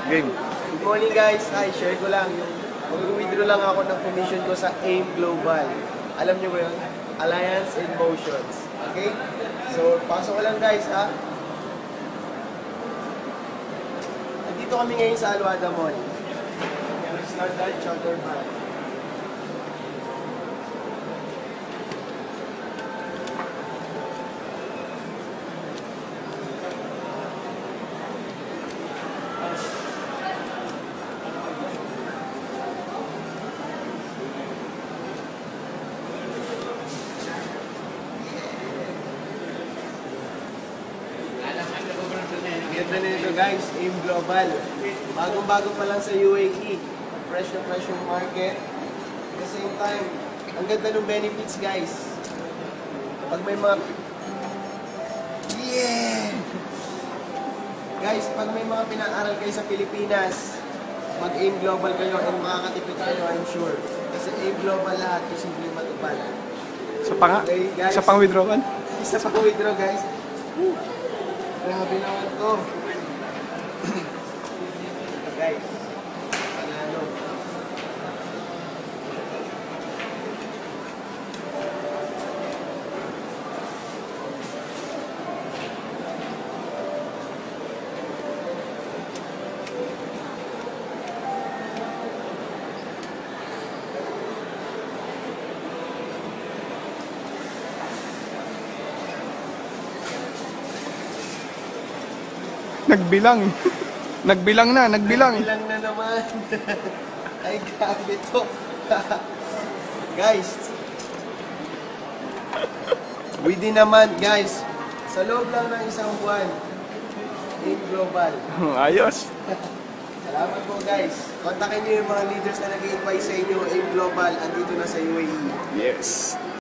Game. Good morning guys. Hi, share ko lang yung mag-withdraw lang ako ng commission ko sa AIM Global. Alam niyo ba yun? Alliance in Motions. Okay? So, pasok ko lang guys ha. Nandito kami ngayon sa Aluada Mall. Standard Charter Bank. Ganda na ito guys, AIM Global. Bagong-bago pa lang sa UAE. Fresh na fresh yung market. At the same time, ang ganda ng benefits guys. Pag may mga... Yeah! Guys, pag may mga pinaaral kayo sa Pilipinas, mag-AIM Global kayo and makakatipid kayo, I'm sure. Kasi AIM Global lahat, posibleng matupad. Okay, guys. Sa pang-withdrawal? Isa pa withdraw guys. Grabe naman to. Guys, panalo. Nagbilang. Nagbilang na. Nagbilang na naman. Ay, grabe to. Guys. Within naman, guys. Sa loob lang ng isang buwan. AIM Global. Ayos. Salamat po, guys. Kontakin niyo yung mga leaders na nag-i-invite sa inyo. AIM Global, andito na sa UAE. Yes.